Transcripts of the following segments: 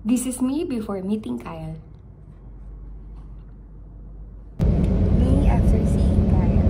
This is me before meeting Kyle. Me after seeing Kyle.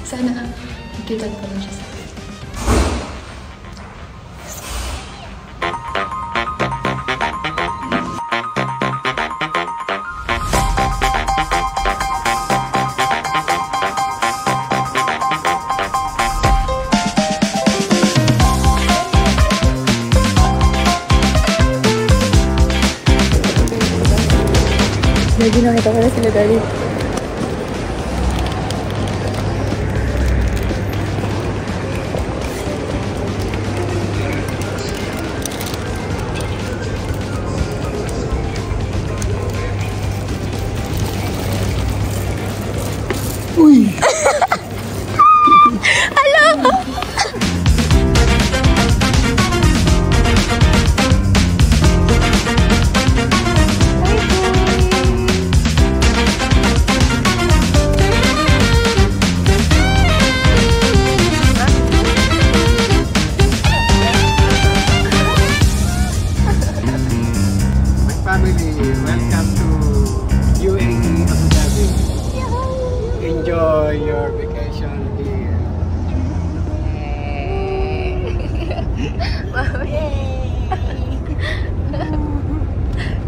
Sana makita ko lang siya sa akin. Lagi nakita ko na sila dali. Uy! Hello! Enjoy your vacation here.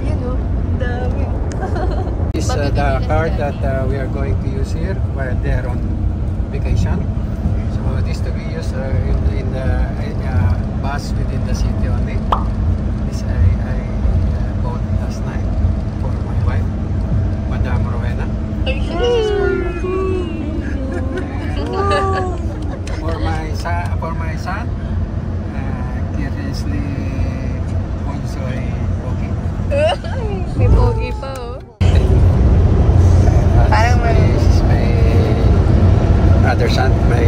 You know, This is the car that we are going to use here while they're on vacation. So this to be used in the bus within the city only. This I bought last night for my wife, Madame Rowena. Are you sure this is for you? For my son, curiously Ponsoy Pogi. May pogi pa oh. Parang this is my other son, my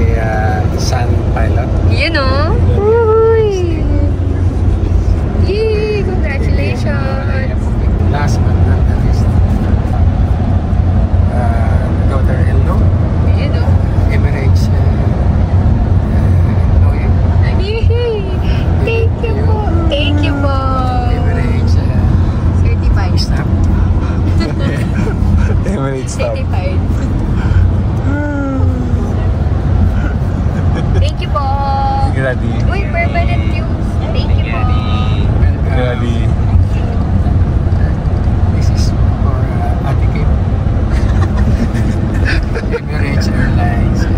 son pilot. You know? Uy! Yay! Congratulations! Last but not the least, daughter-in-law. You know? Emirates. Thank you po! Thank you po! Emirates. Certified. Stop. Emirates stop. Certified. Thank you po! Grady. Uy, permanent use. Thank you po! Grady. This is for Atikim. Emirates Airlines.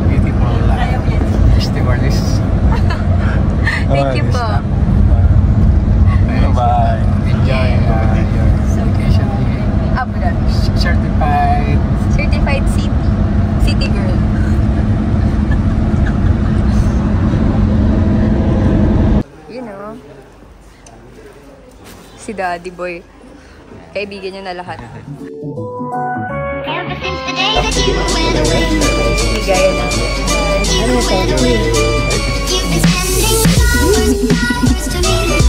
Beautiful stewardess. Thank you po! Bye-bye. Enjoy your vacation here. Abu Dhabi. Certified. Certified city girl. You know, si Daddy Boy. Kaibigan niya na lahat. Ever since the day that you went away, Ligaya na. Ano you went away. You've been sending flowers, flowers to me.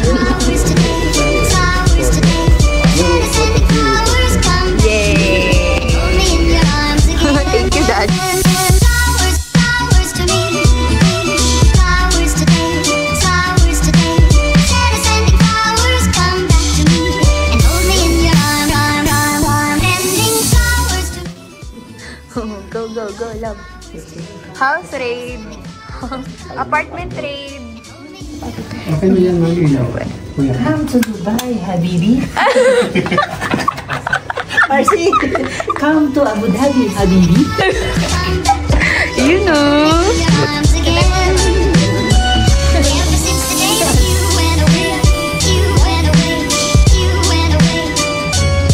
Flowers today, flowers today. Instead of sending flowers, come back Yay! and hold me in your arms again. Thank you, Dad. Flowers, flowers to me. Flowers today, flowers today. Instead of sending flowers, come back to me and hold me in your arms, sending flowers to me. Go, go, go, love. House raid. Apartment raid. Okay mo yan, Mali. Kuya. Come to Dubai, Habibi. Marcy, come to Abu Dhabi, Habibi. You know. Arms again. Ever since the day that you went away, you went away, you went away.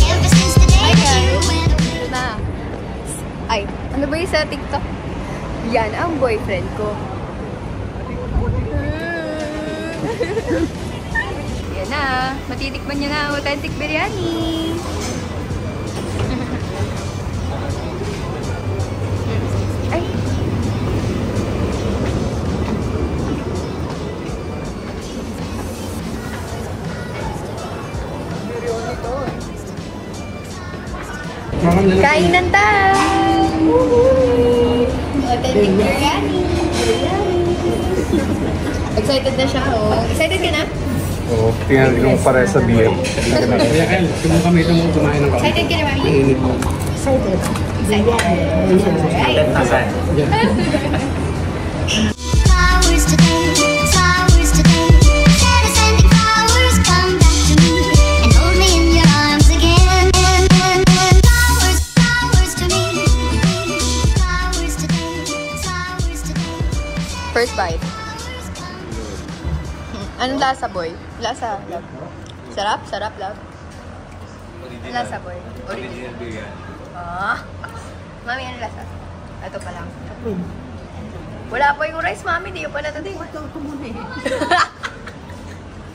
Ever since the day that you went away. Na. Ay, ano ba yung sa TikTok? Yan ang boyfriend ko. Yan na. Matitikman nyo na ang authentic biryani. Ay. Kainan tayo! Authentic biryani. Excited na siya, oh. Excited ka na? Oo, tingnan ko para sa beer. Kaya Kel, kami itong kumain ng kape. Excited ka na, Mami? Mainit mo. Excited. Excited. Nasaan? Flowers today, flowers today. Instead of sending flowers, come back to me and hold me in your arms again. Flowers, flowers to me. Flowers today, flowers today. First bite. Anong lasa, boy? Lasa, love. Sarap? Sarap, love. Anong lasa, boy? Original biryani. Ah. Mami, anong lasa? Ito pa lang. Wala pa yung rice, mami. Di yung pa natin. Ito muna eh.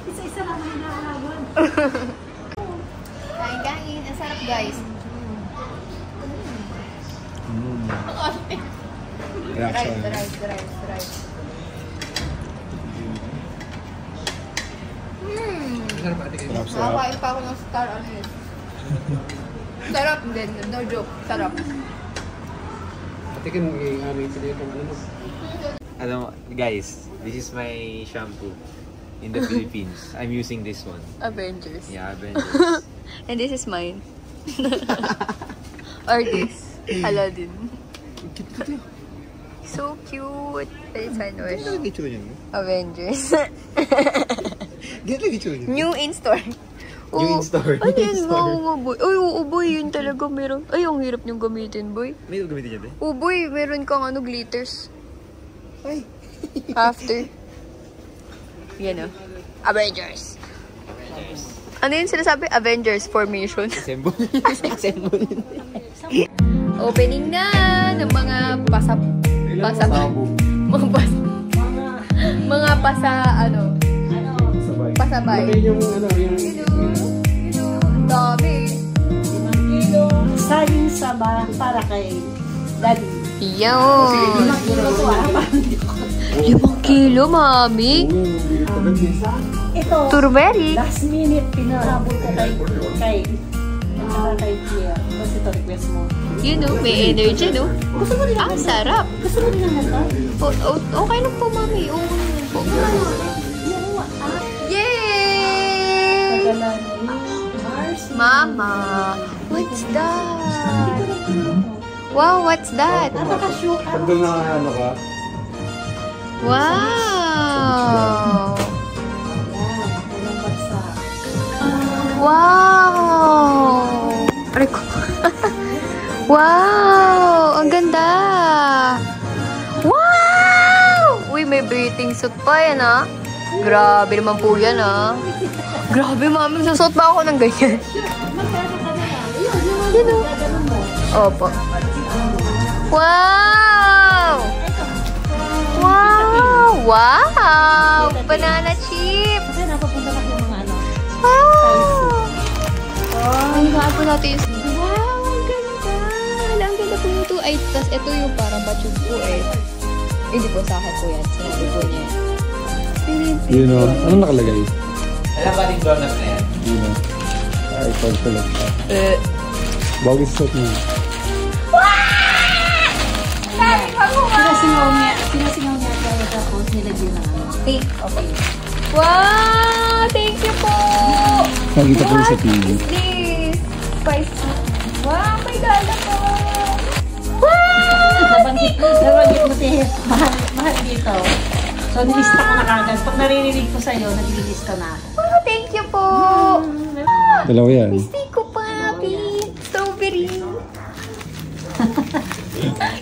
Isa-isa lang may nakalawan. Kain. Ang sarap, guys. Rice. Sarap ate kayo. Nakakain pa ako ng star anise. Sarap din. No joke. Sarap. Ate kayo, may pili itong ano mo. Ano, guys, this is my shampoo in the Philippines. I'm using this one. Avengers. Yeah, Avengers. And this is mine. Or this. Aladdin. So cute. It's Avengers. New in-store. New in-store. Ano yun? Wow, boy. Ay, oo, boy. Yun talaga meron. Ay, ang hirap niyong gamitin, boy. May gamitin dyan, eh? Oo, boy. Meron kang glitters. Ay. After. Yan o. Avengers. Ano yun sinasabi? Avengers formation. Assemble. Assemble. Opening na ng mga pasabay. Yung ano, yung... Ang dami. 5 kilo. Saging saba para kay Daddy. Yun. 5 kilo to ah. 5 kilo, mami. Ito, Turmeric. last minute pinahabol ko kay Pierre. Kasi ito request mo. You know, may energy, no? Gusto mo rin Ah, sarap. Gusto mo rin ang Okay lang po, mami. Oo, naman po. Yay! Mama, what's that? Wow, what's that? Napaka-shoot. Pag doon na ano ka, Wow! Wow! Aray ko. Wow! Ang ganda! Wow! Uy, may breathing suit pa yan, ah. Grabe naman po yan, ah. Grabe, mami. Susot ba ako ng ganyan? Yun, oh. Opo. Wow! Wow! Wow! Banana chip! Kasi napapunta na po mga ano. Wow! Ang gaan po natin yung... Wow! Ang ganda! Ang ganda po yung 2. Ay, tas ito yung parang batchug po eh. Hindi po sa akin po yan. Sinabi po niya. You know, anong nakalagay? Alam ba rin donut na yan? You know. Ay, pag-collect ka. Bagay sa suot mo. Sinasingaw niya kaya tapos nilagyan ng ano. Okay. Wow! Thank you po! Nakita ko sa TV. What is this? Spice. Wow! May dala po! Wow! Nabanggit mo, Tihes. Mahal dito. So, nilista ko na kagad. Pag naririnig ko sa'yo, naglilista na ako. Wow! Thank you po! Dalawa yan. Misti ko, papi! So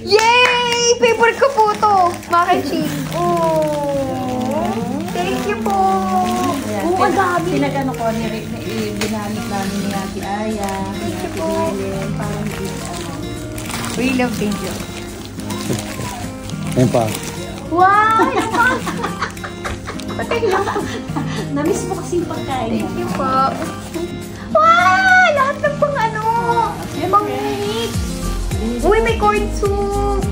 Yay! Favorite ko po to. Mac and cheese. Oh. Thank you po. Ayan, Oh, ang dami. Pinag-ano ko, ginamit namin ni Ate Aya, ni Ate Belen, parang We love thank you. Ayun pa. Wow! Patay lang. na-miss mo kasi yung pagkain. Thank you po. Wow! Lahat ng pang ano. Pang mix. Uy, may corn soup.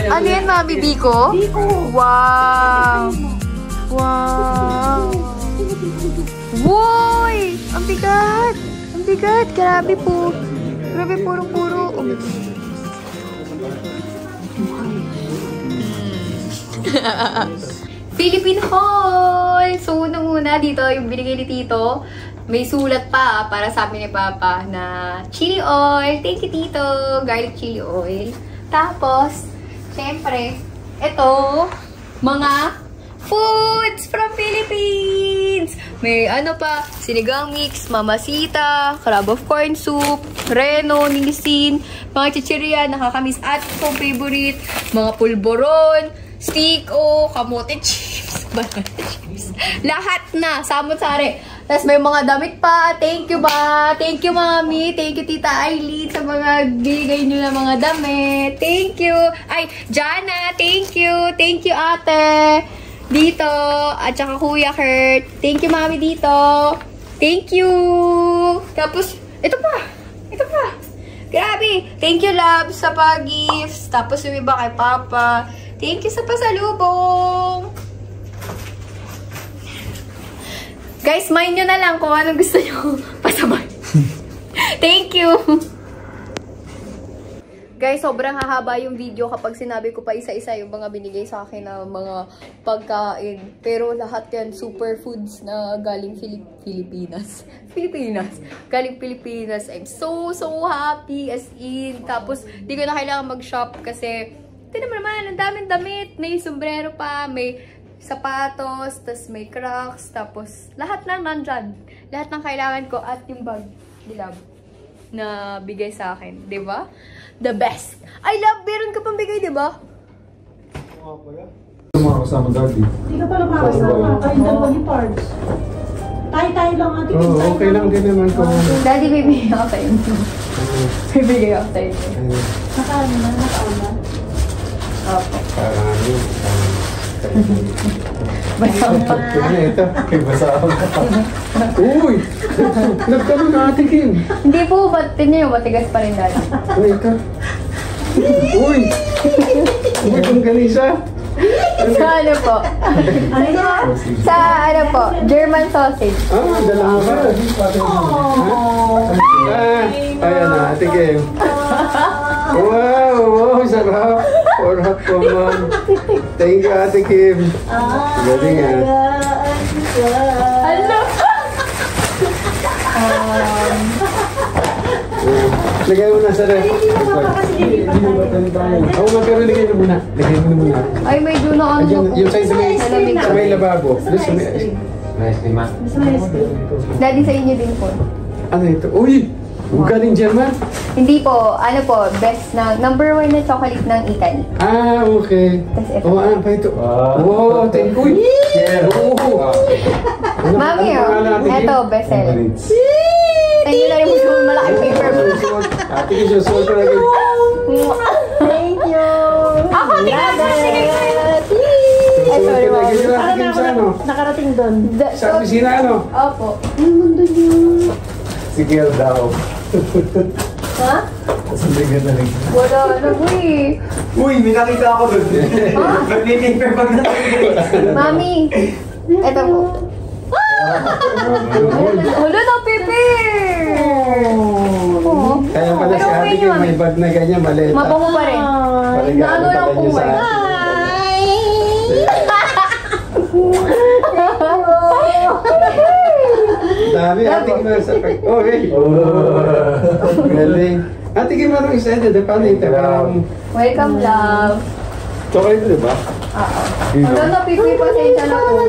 Ano yan, Mami? Biko? Biko. Wow! Wow! Woy! Ang bigat! Ang bigat! Grabe po! Grabe, puro-puro. Oh, my God. Philippine Haul! So, unang-una dito, yung binigay ni Tito, may sulat pa para sa amin ni Papa na chili oil. Thank you, Tito! Garlic chili oil. Tapos, syempre, ito, mga foods from Philippines! May ano pa, sinigang mix, mamasita, crab of corn soup, reno, nilisin, mga chichirya, nakakamiss at so favorite, mga pulboron, stick o kamote chips, banana chips. Lahat na, samot-sari. Tapos may mga damit pa. Thank you ba? Thank you, Mami. Thank you, Tita Aileen, sa mga bigay nyo na mga damit. Thank you. Ay, Jana, thank you. Thank you, Ate. Dito. At saka Kuya Kurt. Thank you, Mami, dito. Thank you. Tapos, ito pa. Ito pa. Grabe. Thank you, love, sa pag-gifts. Tapos yung iba kay Papa. Thank you sa pasalubong. Guys, mind nyo na lang kung anong gusto nyo pasabay. Thank you! Guys, sobrang hahaba yung video kapag sinabi ko pa isa-isa yung mga binigay sa akin na mga pagkain. Pero lahat yan superfoods na galing Pilipinas. Galing Pilipinas. I'm so happy as in. Tapos, di ko na kailangan mag-shop kasi tignan mo naman, ang daming damit. May sombrero pa, may sapatos, tas may Crocs, tapos lahat na nandyan. Lahat ng kailangan ko at yung bag, dilab, na bigay sa akin. Diba? The best. I love, meron ka pang bigay, diba? Mga kasama dati. Hindi ka pala makasama. Kain dalawa ni Pards. Tayo lang ate. Oo, okay lang din naman ko. Daddy, bibigay ako sa inyo. Bibigay ako sa inyo. Nakaano na? Opo. Parang ano, Basang pa. ano ito? Basa ako. Uy! Nagkaroon na Ate Kim. Hindi po, ba't niyo matigas pa rin dati? Uy, ito. Uy! Uy, kung ganisa. Sa ano po? Sa ano po? German sausage. Ah, dalawa ba? Ayan na, Ate Kim. Wow, sarap. Sarap po, Ma'am. Thank you, Ate Kim. Galing nga. Ano? Lagay mo na sa ref. Oo, pero lagay mo muna. Lagay mo muna. Ay, may doon na ano po. Yung sa may lababo. Daddy, sa inyo din po. Ano ito? Uy! Galing German? Hindi po, ano po, best na, number 1 na chocolate ng Italy. Ah, okay. Tas ito. Oh, ano pa ito? Wow, thank you. Oo. Mami, ito, best seller. Thank you na rin po yung malaking paper. Ate ko, susunod ko lagi. Thank you. Ako, tingnan mo. Susunod ko lagi sila. Ate Kim sa ano? Nakarating doon. Sa opisina ano? Opo. Ay, mundo niyo. Sige daw. Ha? Kasi may ganda rin. Wala na po eh. Uy, may nakita ako doon. Nag-paper pag Mami, ito po. Wala na, Pepe! Oo. Kaya pala si Ate Kim may bag na ganyan, maliit. Mabango pa rin. Naano lang po sa eh. Dami, Ate Kim na sa pag... Oh, hey! Galing. Ate Kim, marong isa ito. Paano ito? Welcome, love. Chocolate, di ba? Oo. Wala na, Pepe, pasensya na po.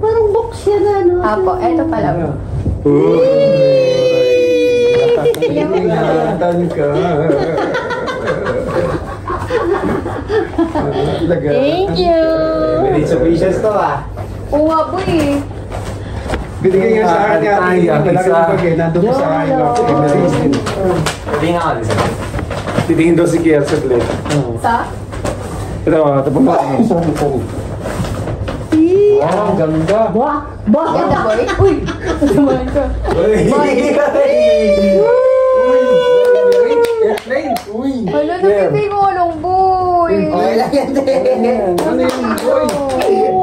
Parang box Kasya na, no? Apo, eto pala po. Ingatan ka. Thank you! Very suspicious to ah. Oo nga po eh. Binigay nga sa akin niya. Talagang pag nandun ko sa akin. Tingin ako din sa'yo. Titingin daw si Kier sa plate. Sa? Ito, tapos mo. Ang ganda. Ganda boy? Uy! Samahan ka. Uy! Hala, napipay ko anong boy! Okay lang yan, ano yun, boy?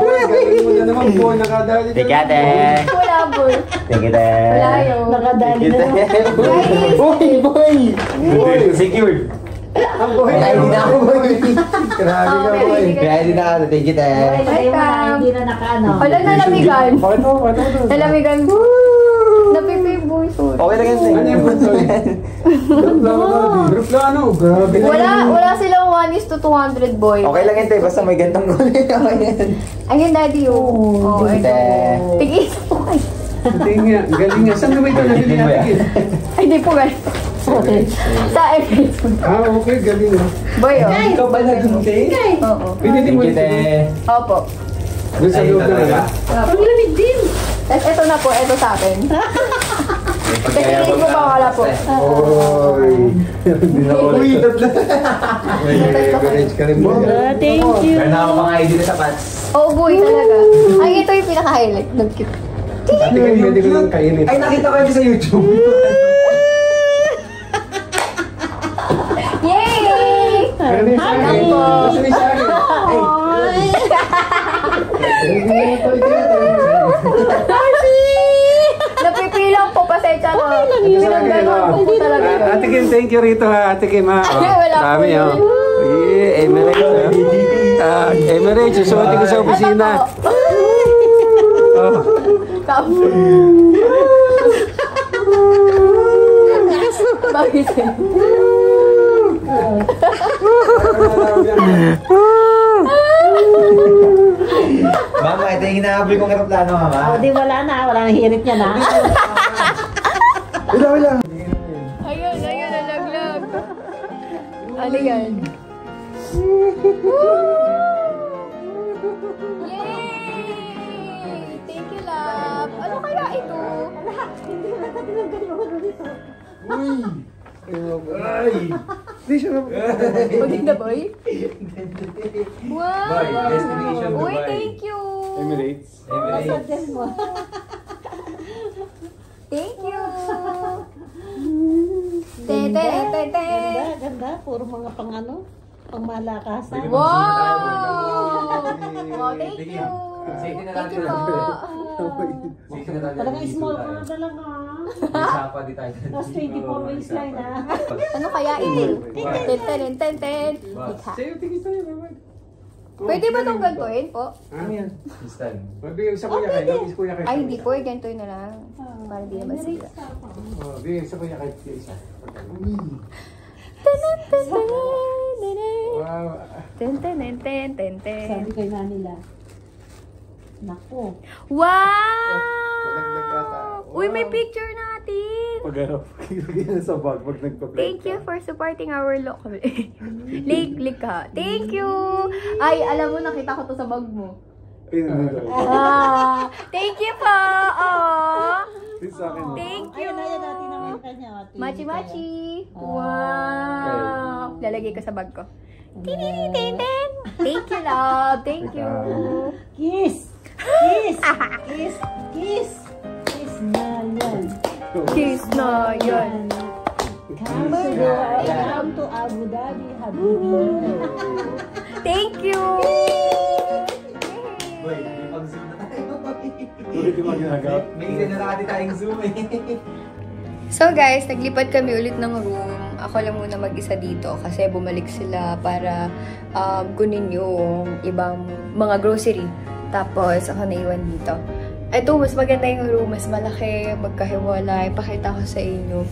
Boy, gagawin mo na naman, boy. Nakadali ka. Tikate. Wala boy. Tikate. Wala yun. Nakadali na naman. Boy! Secured. Ang boy. Ay, hindi na ako, boy. Grabe ka, boy. Kaya hindi na ako. Thank you, te. Hindi na nakaano. Hala, nalamigan. Ano? Nalamigan. Napipay boy. Sorry. Okay lang yan, te. Ano yung boy? Aeroplano. Grabe na. Wala silang 1:200 boy. Okay lang yan, te. Basta may gantong kulay. Okay yan. Ayun daddy yun. Oo, Te. ito. Tigil po kayo. Galing nga. Galing nga. Saan naman ito nabili natin? Ay, hindi po galing. Sa FX. Ah, okay. Galing nga. Boy, oh. Ikaw ba nag-intay? Oo. Pinili mo Thank you, te. Opo. doon sa loob na. Ang lamig din. Tapos ito na po, ito sa akin. Kasi ko pa wala po. Oy. Hindi na ulit. Uy, tatlo. Average ka rin mo. Thank you. Meron na ako mga ID na sapat. Oo, boy, talaga. Ay, ito yung pinaka-highlight. Nag-cute. Ate kayo, pwede ko lang kainin. Ay, nakita ko yun sa YouTube. Yay! Pero may sa akin. Ano po? Kasi may sa akin. Napipilang po, pasensya na. Pinagdagan ko po talaga. Ate Kim, thank you rito ha. Ate Kim ha. Wala po Dami yun. ha. Emirates ha. Emirates, susuotin ko sa opisina. Oh. Bakit? Mama, ito yung hinahabol kong aeroplano, mama. O, di wala na. Wala nang hirit niya na. Wala. Ayun, nalaglag. Ano yan? Yay! Thank you, love. Ano kaya ito? Hindi na natin tinanggal yung ano dito. Ay! Di siya na. Maganda, boy? Wow! Boy, destination Uy, Dubai. thank you! Emirates. Masadyan mo. Thank you! Tete, tete! Ganda. Puro mga pang ano. Pang malakasan. Wow! Wow, thank you! Safety na Thank natin. you po! Safety na natin. Talagang small ka na talaga. May sapa di tayo. Tapos 24 waistline ha. Ano kaya ito? Ten, ten, ten. Likha. Sa'yo, tingin sa'yo naman. Pwede ba itong gantuin po? Ano yan? Instant. Bigyan sa kuya kayo. Bigyan sa kuya kayo. Ay, hindi po. Gantuin na lang. Para di naman sila. Oh, bigyan sa kuya kayo. Isa. Wow. Ten, ten, ten, ten, ten, ten. Sabi kay nila. Naku. Malaglag ata. Wow! Uy, may picture natin! Pag ano, pagkilagyan na sa bag, pag nagpa-play Thank you for supporting our local. Likha. Thank you! Ay, alam mo, nakita ko to sa bag mo. Thank you po! Oh! Sa akin. Thank you! Ayun na yan natin naman kanya. Machi-machi! Wow! Lalagay ko sa bag ko. Tininitintin! Thank you, love! Thank you! Kiss! Kiss! Kiss! Kiss! Kiss na yan. Kiss na yan! Come to Abu Dhabi, Habibi. Thank you! Boy, may pag-zoom na tayo. Ulit yung mga ginagawa. May isa na natin tayong zoom eh. So guys, naglipat kami ulit ng room. Ako lang muna mag-isa dito kasi bumalik sila para kunin yung ibang mga grocery. Tapos ako naiwan dito. Ito, mas maganda yung room, mas malaki, magkahiwalay, pakita ko sa inyo.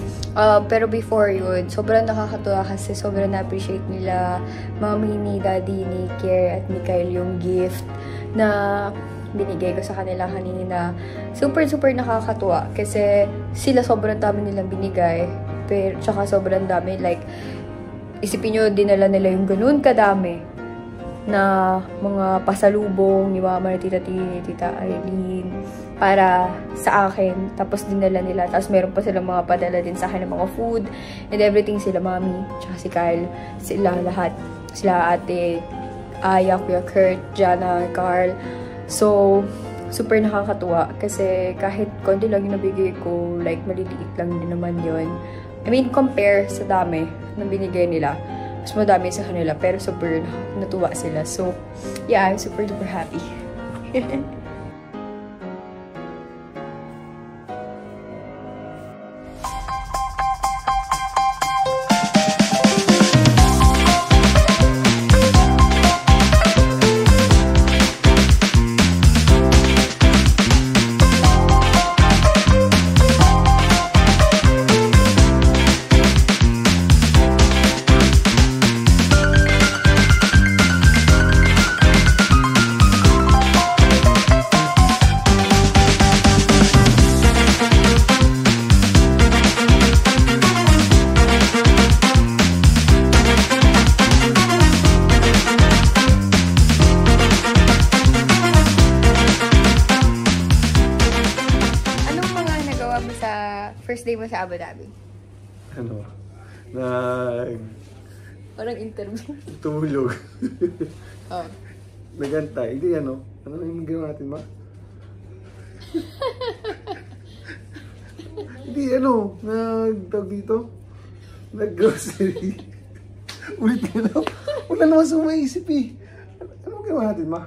Pero before yun, sobrang nakakatuwa kasi sobrang na-appreciate nila Mami ni Daddy ni Kier at ni Kyle yung gift na binigay ko sa kanila kanina. Super nakakatuwa kasi sila sobrang dami nilang binigay. Pero, tsaka sobrang dami. Like, isipin nyo, dinala nila yung ganun kadami na mga pasalubong ni Mama, ni Tita T, ni Tita Eileen para sa akin. Tapos dinala nila. Tapos meron pa silang mga padala din sa akin ng mga food and everything. Sila Mami, tsaka si Kyle, sila lahat. Sila Ate Aya, Kuya Kurt, Jana, Carl. So, super nakakatuwa kasi kahit konti lang yung nabigay ko, like maliliit lang din naman yun. I mean, compare sa dami na binigay nila. Mas madami sa kanila, pero super natuwa sila. So, yeah, I'm super happy. First day mo sa Abu Dhabi? Ano? Parang interview. Tumulog. Oh. Nagantay. Hindi ano? Ano yung ginawa natin, ma? Hindi ano? Nagtawag dito? Nag-grocery. Ulit ka na. Wala naman sa maisip eh. Ano ginawa natin, ma?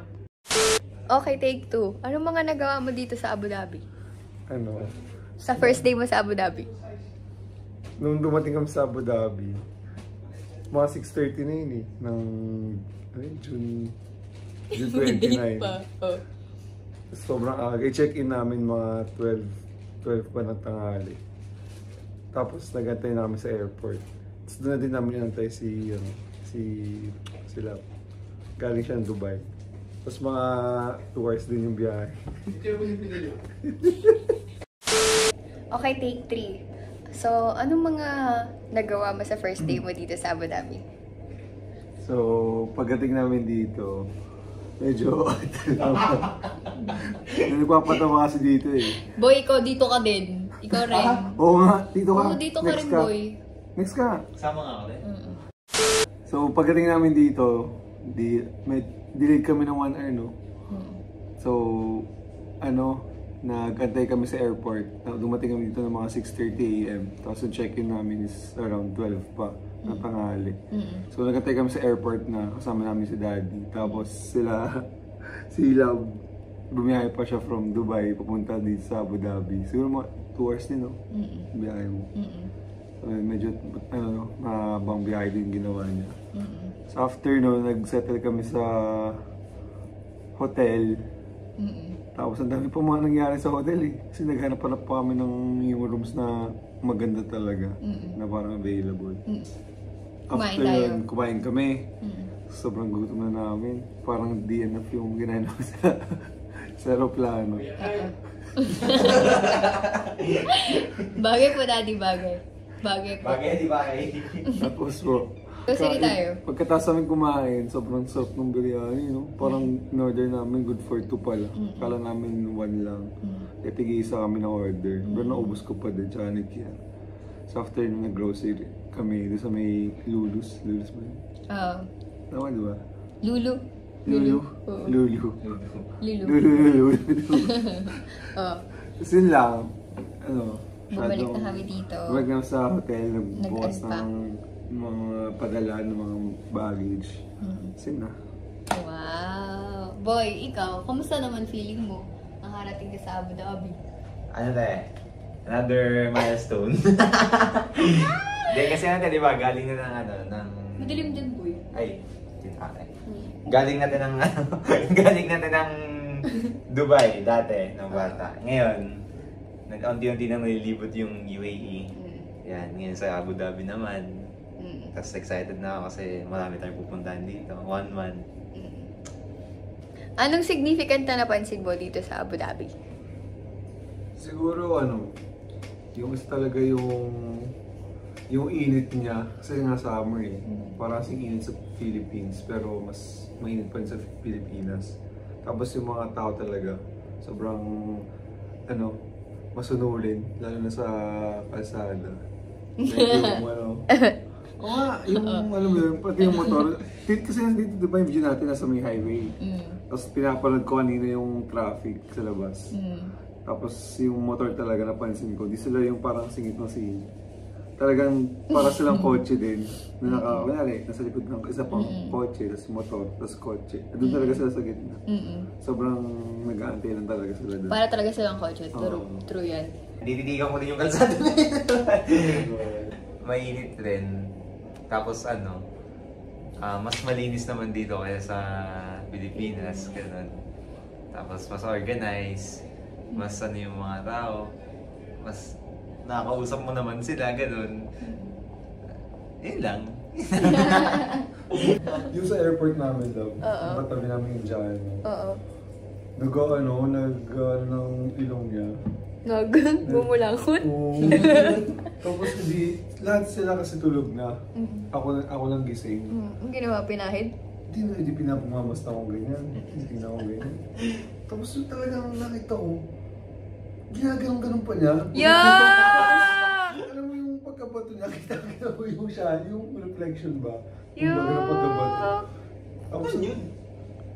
Okay, take 2. Anong mga nagawa mo dito sa Abu Dhabi? Ano? Sa first day mo sa Abu Dhabi? Nung dumating kami sa Abu Dhabi, mga 6:30 na yun eh. Ng June 29. Oh. Sobrang aga. I-check-in namin mga 12 pa ng tanghali. Tapos nagantay na kami sa airport. Tapos doon na din namin inantay sila. Galing siya ng Dubai. Tapos mga 2 hours din yung biyahe. Okay, take 3. So, anong mga nagawa mo sa first day mo dito sa Abu Dhabi? So, pagdating namin dito, medyo nagpapatawa kasi dito eh. Boy, ikaw dito ka din. Ikaw rin. Oo nga, dito ka. Oo, dito ka rin, boy. Next ka. Sama nga ako rin. So, pagdating namin dito, may delayed kami ng 1 hour, no? So, nag-antay kami sa airport. Dumating kami dito ng mga 6:30 AM. Tapos yung check-in namin is around 12 pa na tanghali. So nag-antay kami sa airport na kasama namin si Daddy. Tapos si Love, bumiyahe pa siya from Dubai papunta dito sa Abu Dhabi. Siguro mga 2 hours din, no? Biyahe mo. So medyo, mahabang biyahe din ginawa niya. So after no, nag-settle kami sa hotel. Tapos ang dami pa mga nangyari sa hotel eh. Kasi naghanap-hanap pa kami ng yung rooms na maganda talaga. Na parang available. After yun, kumain kami. Sobrang gutom na namin. Parang di enough yung ginahin namin sa aeroplano. Bagay po, Daddy, bagay. Bagay po. Bagay, di bagay. Tapos po, Sige tayo. pagkatapos namin kumain, sobrang sarap ng biryani, no? Parang in-order namin, good for 2 pala. Kala namin 1 lang. Kaya tig-isa kami na order. Pero naubos ko pa din, tsaka ni Kian. So after nung nag-grocery kami, doon sa may Lulus. Lulus ba yun? Oo. Tama, di ba? Lulu. Lulu? Oo. Lulu. Lulu. Lulu. Oo. Tapos yun lang, Bumalik na kami dito. Bumalik na sa hotel, nagbukas Nag-unpack. ng mga padala ng mga baggage. Kasi na. Wow. Boy, ikaw, kamusta naman feeling mo? Nakarating ka sa Abu Dhabi. Ano another milestone. Hindi, kasi di ba, galing na ng Madilim dyan, boy. Ay, galing natin ng galing natin ng Dubai dati, ng bata. Ngayon, nag-unti-unti na nalilibot yung UAE. Yan, ngayon sa Abu Dhabi naman. Tapos excited na ako kasi marami tayong pupuntahan dito. 1 month. Anong significant na napansin mo dito sa Abu Dhabi? Siguro yung isa talaga yung init niya, kasi nga summer eh. Parang kasing init sa Philippines, pero mas mainit pa rin sa Pilipinas. Tapos yung mga tao talaga, sobrang masunulin, lalo na sa kalsada. Like yung alam mo yun, pati yung motor. Kasi dito, di ba yung video natin nasa may highway? Tapos pinapanood ko kanina yung traffic sa labas. Tapos yung motor talaga napansin ko, di sila yung parang singit na singit. Talagang para silang kotse din. Na nasa likod ng isa pang kotse, tapos motor, tapos kotse. Doon talaga sila sa gitna. Sobrang nag-aantay lang talaga sila doon. Para talaga silang kotse. True yan. Dititigan ko din yung kalsada na mainit rin. Tapos mas malinis naman dito kaya sa Pilipinas. Ganun. Tapos mas organized. Mas yung mga tao. Mas nakakausap mo naman sila, ganun. Yun lang. Yung sa airport namin daw, katabi namin yung dyan. Ng ilong niya. Bumulangkot? Oo. Tapos lahat sila kasi tulog na. Ako lang gising. Ang ginawa, pinahid? Hindi pinapamamasta akong ganyan. Hindi na akong ganyan. Tapos yung talagang nakita ko, ginaganon-ganon pa niya. Alam mo yung pagkabato niya, kita mo yung siya, yung reflection ba? Yung mga pagkabato. Tapos yun.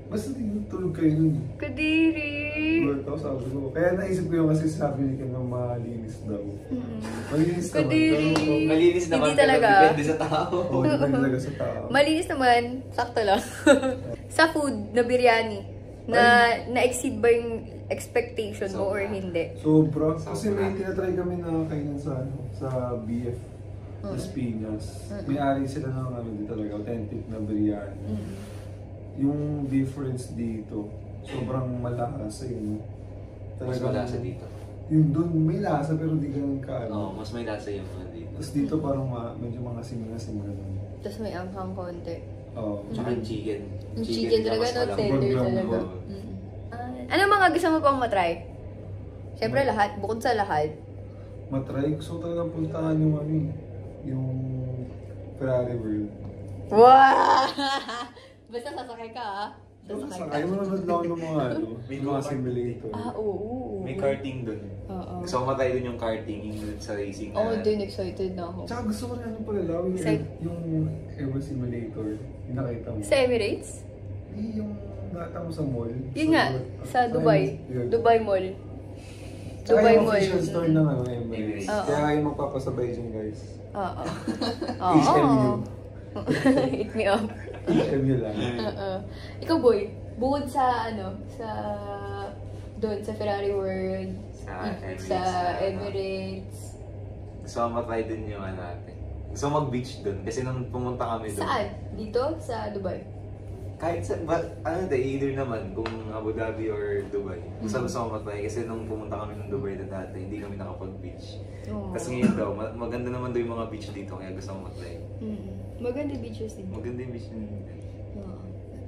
Basta tulog kayo nun. Kadiri! Tapos sabi ko, kaya naisip ko yung kasi sabi ni Ken na malinis daw. Malinis naman. Kadiri! Malinis naman, Hindi talaga. Depende sa tao. Oo, depende talaga sa tao. Malinis naman, sakto lang. Sa food na biryani, na-exceed ba yung expectation mo or hindi? Sobra. Kasi may tinatry kami na kainan sa BF. Las Piñas. May-ari sila ng talaga, authentic na biryani. Yung difference dito, sobrang malasa yun. Mas malasa dito. Yung doon may lasa pero di ganun Oo, mas may lasa yung mga dito. Tapos dito parang medyo mga simula-simula naman. Tapos may anghang konti. Oo. Tsaka yung chicken. Yung chicken talaga, no? Tender talaga. Oo. Ano mga gusto mo pang matry? Siyempre lahat, bukod sa lahat. Matry, gusto ko talagang puntahan yung Ferrari World. Wow! Basta sasakay ka, ah. Sakay mo naman lang ng mga simulator. Oo. May karting dun. Oo. Gusto ko matry dun yung karting, yung sa racing na. Oo, din excited na ako. Tsaka gusto ko rin yung Aero Simulator. Yung nakita mo. Sa Emirates? Yung nakita mo sa mall. Yun nga, sa Dubai. Yun. Dubai Mall. Tsaka Dubai yung Mall. official store ng Emirates. Oo. Kaya kayo magpapasabay dyan, guys. Oo. HMU. Hit me up. HMU lang. Ikaw, boy, bukod sa doon sa Ferrari World, sa Emirates. Gusto ko matry dun yung natin. Gusto ko mag-beach dun. Kasi nung pumunta kami dun. Saan? Dito? Sa Dubai? Kahit sa, either naman, kung Abu Dhabi or Dubai. Gusto ko matry kasi nung pumunta kami ng Dubai na dati, hindi kami nakapag-beach. Kasi ngayon daw, maganda naman daw yung mga beach dito, kaya gusto ko matry. Maganda beaches din. Maganda yung beach din.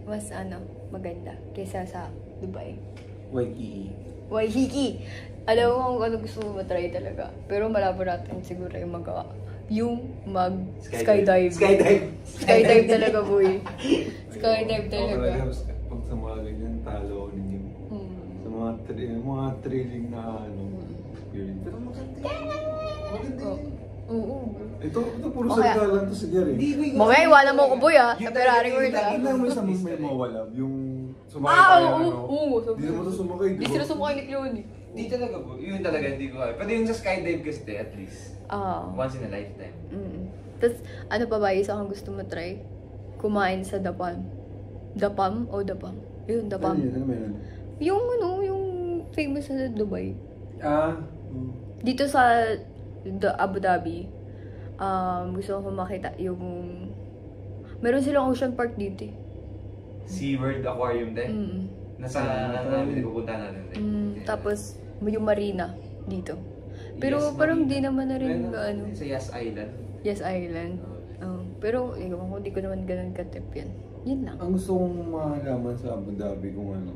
Mas maganda kaysa sa Dubai. Waikiki. Alam mo kung ano gusto mo matry talaga. Pero malabo natin siguro yung magawa. Yung skydive. Skydive talaga, boy. Skydive talaga. Pag sa mga ganyan, talo ninyo. Sa mga thrilling na experience. Pero maganda yun. Oo. Ito puro salita lang to si Gary. Mamaya iwanan mo ko, boy, sa Ferrari World, Hindi mo sa may mawala. Yung sumakay tayo, Hindi mo ito sumakay. Hindi sila sumakay ni Cleone. Hindi talaga po. Yun talaga, hindi ko kaya. Pwede yung sa skydive kasi at least. Once in a lifetime. Tapos, ano pa ba, isa kang gusto mo try? Kumain sa Dapam. Dapam o Dapam? Yun, Dapam. Ano meron? Yung famous sa Dubai. Dito sa Abu Dhabi, gusto ko makita yung... Meron silang ocean park dito eh. SeaWorld Aquarium din? Nasa namin, pupunta natin din. Tapos, yung marina dito. Pero parang di naman na rin Sa Yas Island. Yes Island. Pero, hindi ko naman ganun katip yan. Yun lang. Ang gusto kong malaman sa Abu Dhabi kung ano,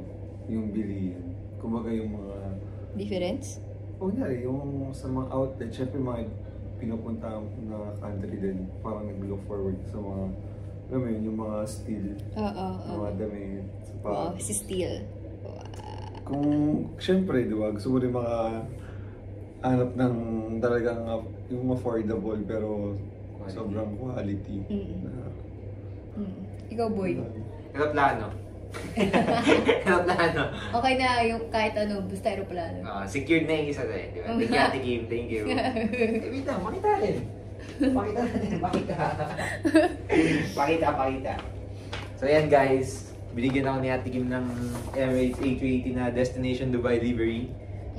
yung bilihan. Kumbaga yung mga... Difference? Kunyari, yung sa mga outlet, syempre mga pinupunta na country din, parang nag-look forward sa mga, alam mo yun, yung mga steel, mga damit, Wow, si Steel. Kung, syempre, di ba, gusto mo rin hanap ng talagang yung affordable pero sobrang quality. Ikaw, boy. Aeroplano. Aeroplano. Okay na yung kahit ano, basta aeroplano. Secured na yung isa rin, di ba? Thank you, Ate Kim. Thank you. Wait lang, pakita rin. Pakita natin, pakita. Pakita. So yan guys, binigyan ako ni Ate Kim ng Emirates A380 na Destination Dubai livery.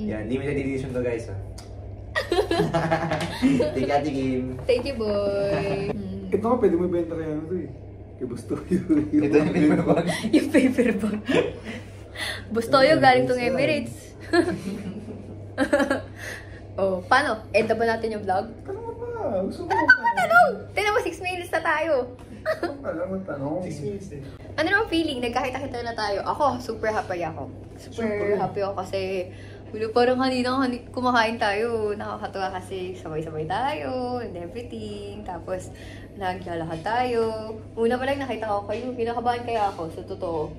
Yan, limited edition to guys. Thank you, Ate Kim. Thank you, boy. Ito nga, pwede mo ibenta kaya ano to eh. Kay Bustoyo. Ito yung paper bag. Yung paper bag. Bustoyo, galing tong Emirates. Oh, paano? End na ba natin yung vlog? Tanong ka pa. Gusto ko Tanong! Tignan mo, 6 minutes na tayo. alam mo tanong. 6 minutes din. Ano naman feeling? Nagkakita-kita na tayo. Ako, super happy ako. Super happy ako kasi parang kanina kumakain tayo. Nakakatuwa kasi sabay-sabay tayo and everything. Tapos, naglalakad tayo. Una pa lang nakita ko kayo. Kinakabahan kaya ako, sa totoo.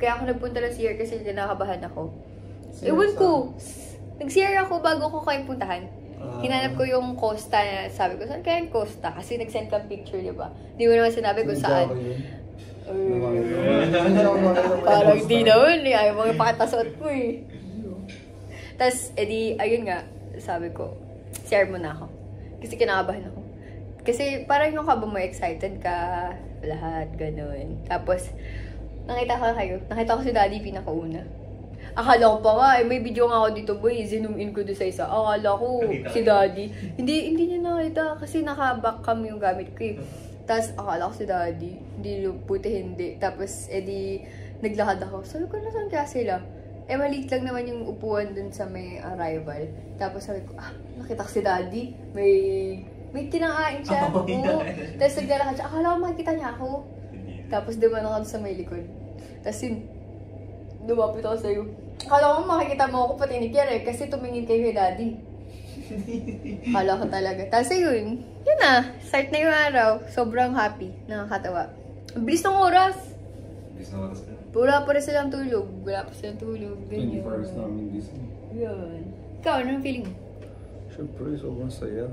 Kaya ako nagpunta ng CR kasi kinakabahan ako. Ewan ko. Nag-CR ako bago ko kayo puntahan. Hinanap ko yung Costa na sabi ko, saan kaya yung Costa? Kasi nag-send kang picture, di ba? Di mo naman sinabi kung saan. Parang di naman eh. Ayaw mga patasot mo eh. Tapos, edi, ayun nga, sabi ko, share mo na ako. Kasi kinakabahan ako. Kasi parang yung kaba mo, excited ka, lahat, ganun. Tapos, nakita ko si Daddy pinakauna. Akala ko pa nga, may video nga ako dito, boy, zoom in ko doon sa isa. Akala ko si Daddy. Hindi niya nakita kasi naka-back cam yung gamit ko eh. Tapos, akala ko si Daddy. Hindi. Tapos, edi, naglakad ako. Sabi ko, nasaan kaya sila? Maliit lang naman yung upuan dun sa may arrival. Tapos sabi ko, nakita ko si Daddy. May tinangain siya. Tapos naglalakad siya. Akala ko makikita niya ako. Tapos dumaan ako sa may likod. Tapos lumapit ako sa'yo. Akala ko makikita mo ako pati ni Kier kasi tumingin kayo kay Daddy. Akala ko talaga. Tapos yun na. Start na yung araw. Sobrang happy. Nakakatawa. Ang bilis ng oras. Wala pa rin silang tulog. Ganyan. 24 hours namin Disney. Yun. Ikaw, anong feeling mo? Siyempre, sobrang saya.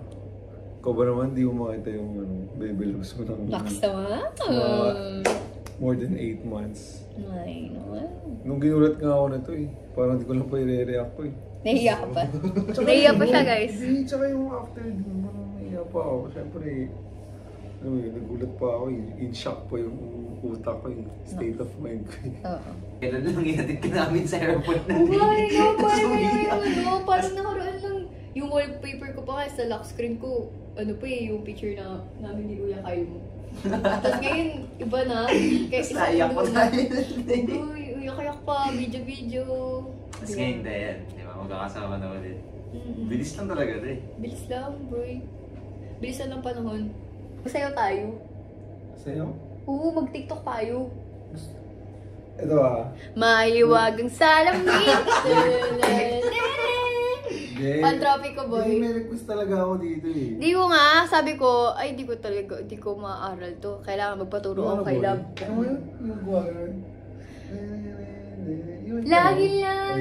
Ikaw ba naman, di mo makita yung baby loss mo ng... Lakas naman. More than 8 months. Ay, naman. Nung ginulat nga ako na to eh. Parang di ko lang pa i-react ko eh. Nahiya ka pa? Nahiya pa siya, guys. Hindi, tsaka yung after, parang nahiya pa ako. Siyempre, ano yun, nagulat pa ako eh. In shock pa yung utak ko, yung state of mind ko eh. Oo. Kailan lang inatid ka namin sa airport na Parang nakaraan lang. Yung wallpaper ko pa nga sa lock screen ko, ano pa eh, yung picture na namin ni Kuya Kyle mo. Tapos ngayon, iba na. Kasi Naiyak pa tayo. Uy, kayak pa, video. Tapos ngayon na yan, di ba? Magkakasama na ulit. Bilis lang talaga rin. Bilis lang, boy. Bilis lang ng panahon. Masayaw tayo. Sa'yo? Oo, mag-TikTok tayo. Ito ah. Maiwagang salamin. Pan-tropic ko, boy. Hindi, may request talaga ako dito eh. Di ko nga, sabi ko, ay di ko maaral to. Kailangan magpaturo ako kay Love. Ano yun? Yung gawa ganun. Lagi lang.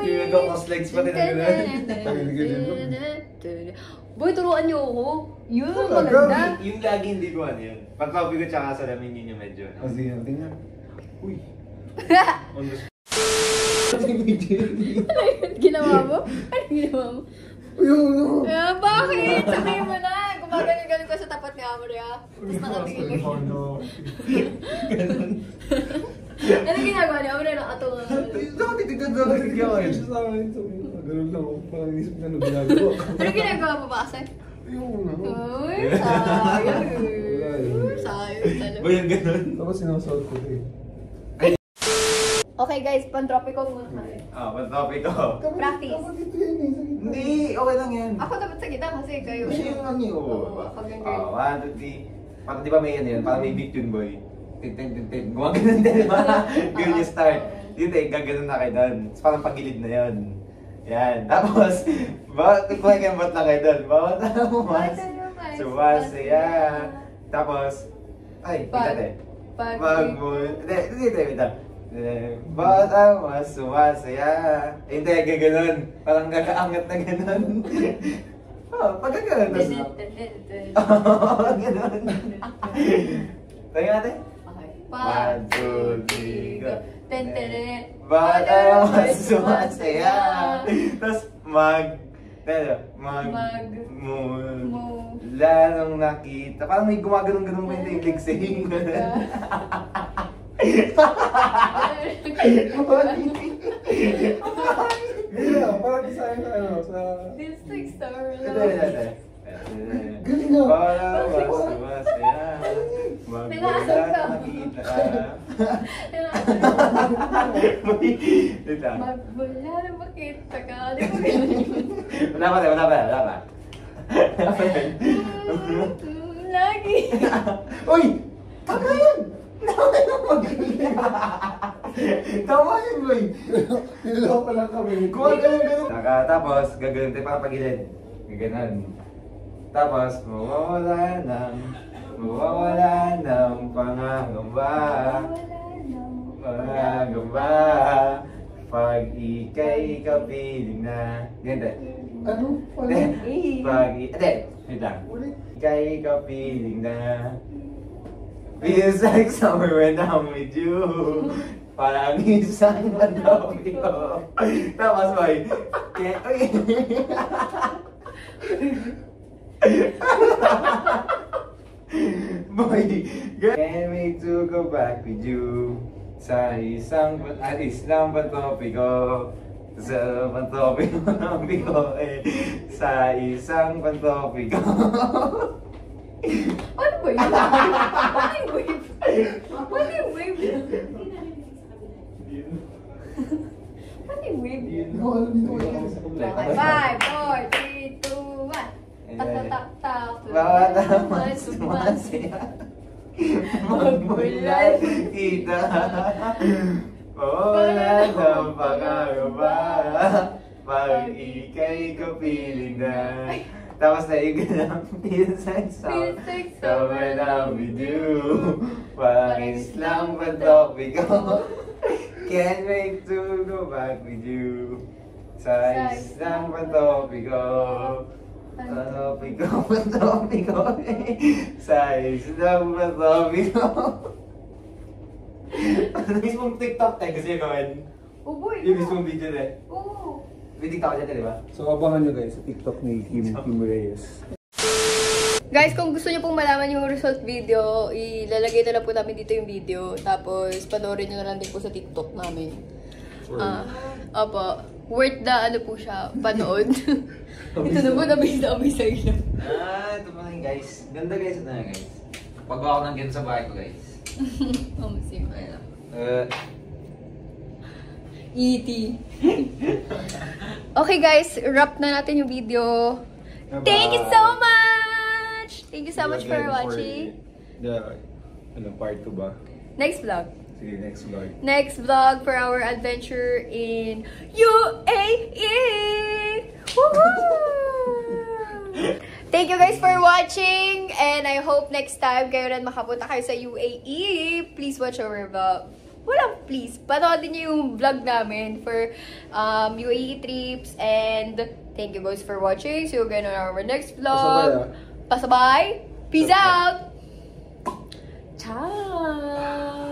Yung nag-coslegs pa din na gano'n. Boy, turuan niyo ako. Yun, Talaga? maganda. Yung lagi hindi ko ano yun. Pag-copy ko tsaka salamin yun yung medyo. O sige, tingnan. Uy. On the Ginawa mo? Ano ginawa mo? Yung Bakit? Sabihin mo na. Gumagaling ka sa tapat ni Amria. Tapos nakatingin ka. Ano ginagawa niya? Amria, nakatunga. Nakatitigad na nagkakain siya sa akin. Ganun lang ako. Parang inisip na ginagawa ko. Ano ginagawa mo ba kasi? Yung Uy, sayang. Sayang talaga. Ba yung ganun? Tapos sinasalt ko eh. Okay guys, pan-tropical muna kami. Pan-topic ko. Practice. Hindi, okay lang yan. Ako dapat sa gitna kasi kayo. Kasi yung ano yun. Oo, ako yung girl. 1, 2, 3. Parang di ba may ano yun? Parang may beat yun, boy. tin. Gumaganon din, diba? Girl, you start. Dito eh, gaganon na kayo doon. So, parang pagilid na yun. Yan. Tapos, kukuha kayo ba't na kayo doon? Bawat sumasaya. Tapos, ay, itate. Dito. Bawat mas sumasaya. Hindi, gaganon. Parang gagaangat na ganon. Pag gaganon. Ganon. Tayo natin. 1, 2, 3, go. Bawat mas sumasaya. Tapos mula nung nakita. Parang may gumaganong-ganong mo yung legs eh. Parang isa yung sa... District Star. Galing nga. Para masaya. Magmula nakita. Magmula na makita ka. Wala pa. Lagi. Uy! Tama yan! Tama yun, boy! Niloko pa lang kami. Ganun. Tapos, gagawin tayo para pagilid. Gaganon. Tapos, mawawala ng pangangamba. Pag ika'y kapiling na. Ganyan. Ano? Wait lang. Ika'y kapiling na. Feels like summer when I'm with you. Parang isang mandobi ko. Tapos, boy. Boy, can't wait to go back with you. Sa isang pantopiko. Sa pantopiko eh. Sa isang pantopiko. Ano ba yun? Ano yung wave? Okay, 5, 4, 3, 2, 1. Tak-tak-tak. Bawat naman sumasaya. Magmulay kita. Wala ng pangangamba. Pag ika'y kapiling na. Tapos na lang, feels like summer I'm with you. Pangis lang pantopiko. Can't wait to go back with you. Sa isang pantopiko. Pantopiko. Sa isang pantopiko. Ano mismong TikTok tayo kasi gawin? Boy. Yung mismong video na. Oo. May TikTok dyan, di ba? So abangan nyo guys sa TikTok ni Kim Reyes. Guys, kung gusto niyo pong malaman yung result video, ilalagay na lang po namin dito yung video. Tapos, panoorin nyo na lang din po sa TikTok namin. Opo. Worth the ano po siya, panood. Ito na po, nabis sa inyo. Ito pa rin guys. Ganda guys, ito na guys. Pagbawa ko ng ganito sa bahay ko guys. Mamusim. E.T. Okay guys, wrap na natin yung video. Thank you so much! Thank you so much for watching. Part 2 ba? Next vlog. Sige, next vlog. Next vlog for our adventure in UAE! Woohoo! Thank you guys for watching, and I hope next time kayo rin makapunta kayo sa UAE. Please watch our vlog. Walang please. Panoodin niyo yung vlog namin for UAE trips, and thank you guys for watching. See you again on our next vlog. Pasabay! Peace out! Ciao!